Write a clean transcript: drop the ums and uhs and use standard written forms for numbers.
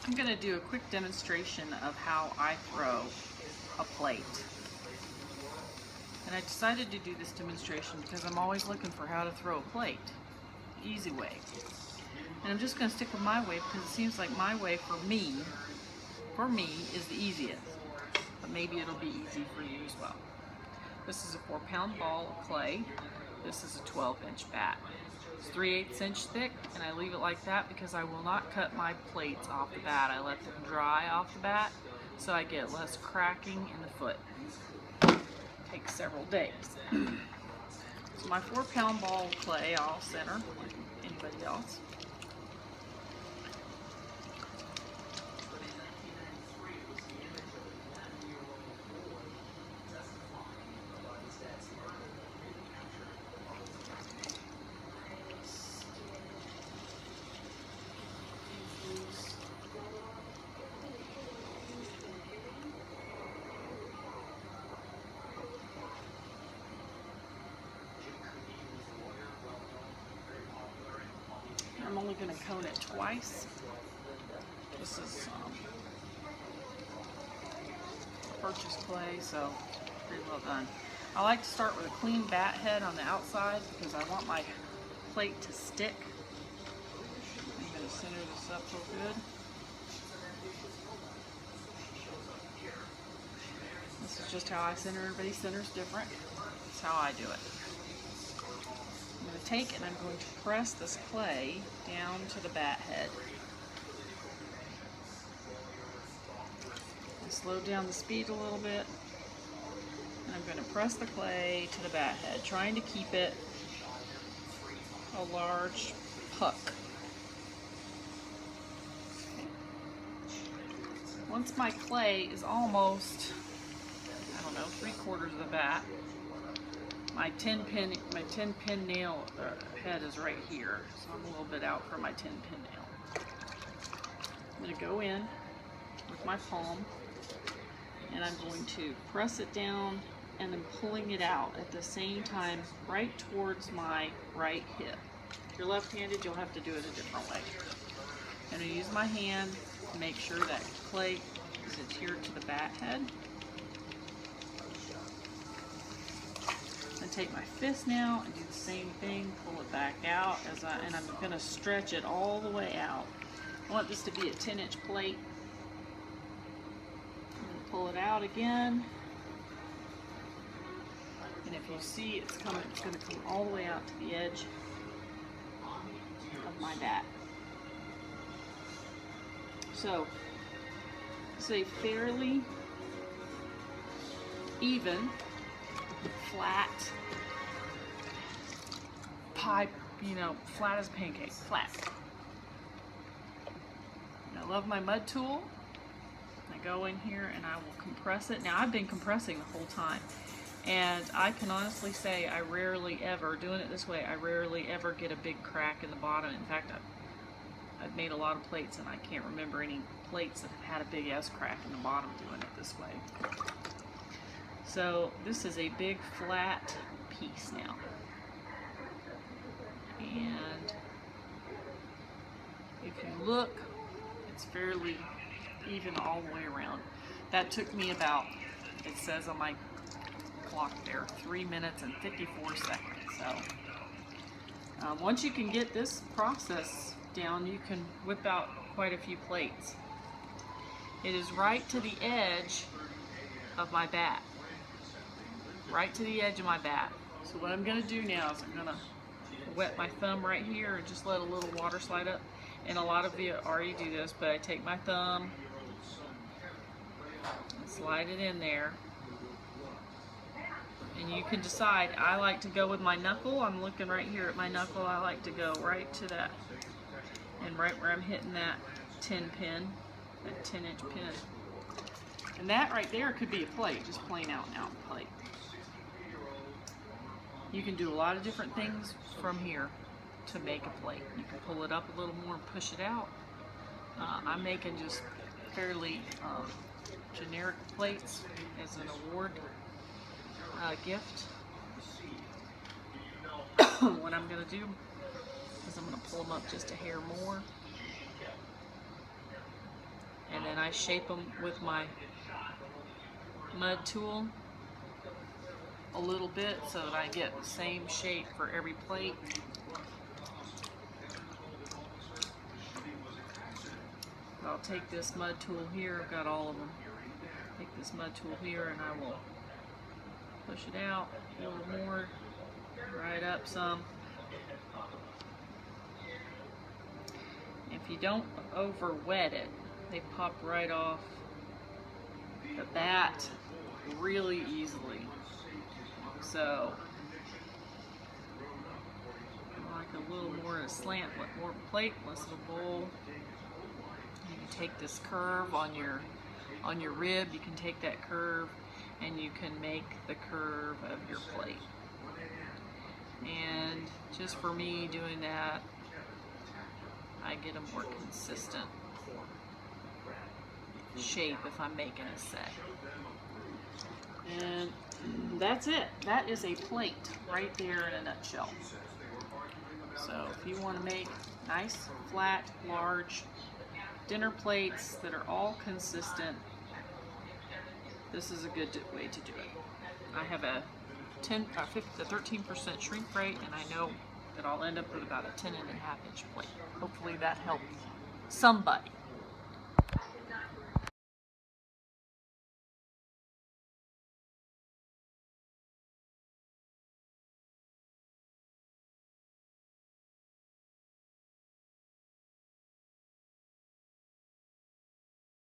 I'm going to do a quick demonstration of how I throw a plate. And I decided to do this demonstration because I'm always looking for how to throw a plate. Easy way. And I'm just going to stick with my way because it seems like my way for me is the easiest. But maybe it'll be easy for you as well. This is a 4-pound ball of clay. This is a 12-inch bat. It's 3/8 inch thick, and I leave it like that because I will not cut my plates off the bat. I let them dry off the bat so I get less cracking in the foot. It takes several days. So my 4-pound ball of clay, I'll center like anybody else. I'm only going to cone it twice. This is purchased clay, so pretty well done. I like to start with a clean bat head on the outside because I want my plate to stick. I'm going to center this up real good. This is just how I center. Everybody's center's different. That's how I do it. I'm going to take and I'm going to press this clay down to the bat head. I slow down the speed a little bit. And I'm going to press the clay to the bat head, trying to keep it a large puck. Okay. Once my clay is almost, I don't know, 3/4 of the bat, my 10 pin nail head is right here, so I'm a little bit out for my 10 pin nail. I'm going to go in with my palm and I'm going to press it down and then pulling it out at the same time right towards my right hip. If you're left-handed, you'll have to do it a different way. I'm going to use my hand to make sure that clay is adhered to the bat head. And take my fist now and do the same thing, pull it back out and I'm going to stretch it all the way out. I want this to be a 10-inch plate. I'm going to pull it out again. And if you see it's going to come all the way out to the edge of my bat. So it's a fairly even, flat pie, flat as a pancake, flat. And I love my mud tool. I go in here and I will compress it. Now I've been compressing the whole time, and I can honestly say I rarely ever, doing it this way, I rarely ever get a big crack in the bottom. In fact, I've made a lot of plates and I can't remember any plates that have had a big S crack in the bottom doing it this way. So this is a big flat piece now. And if you look, it's fairly even all the way around. That took me about, it says on my clock there, 3 minutes and 54 seconds. So once you can get this process down, you can whip out quite a few plates. It is right to the edge of my bat. Right to the edge of my bat. So what I'm going to do now is I'm going to wet my thumb right here and just let a little water slide up. And a lot of you already do this, but I take my thumb and slide it in there. And you can decide. I like to go with my knuckle. I'm looking right here at my knuckle. I like to go right to that. And right where I'm hitting that 10 pin, that 10-inch pin. And that right there could be a plate, just plain out and out plate. You can do a lot of different things from here to make a plate. You can pull it up a little more and push it out. I'm making just fairly generic plates as an award gift. What I'm going to do is I'm going to pull them up just a hair more. and then I shape them with my mud tool a little bit so that I get the same shape for every plate. I'll take this mud tool here, I've got all of them. Take this mud tool here and I will push it out a little more, right up some. If you don't over wet it, they pop right off the bat really easily. So, I like a little more of a slant, more plate, less of a bowl. You can take this curve on your rib, you can take that curve and you can make the curve of your plate. And just for me doing that, I get a more consistent shape if I'm making a set. And that's it. That is a plate right there in a nutshell. So if you want to make nice, flat, large dinner plates that are all consistent, this is a good way to do it. I have a 13% shrink rate, and I know that I'll end up with about a 10.5 inch plate. Hopefully that helped somebody.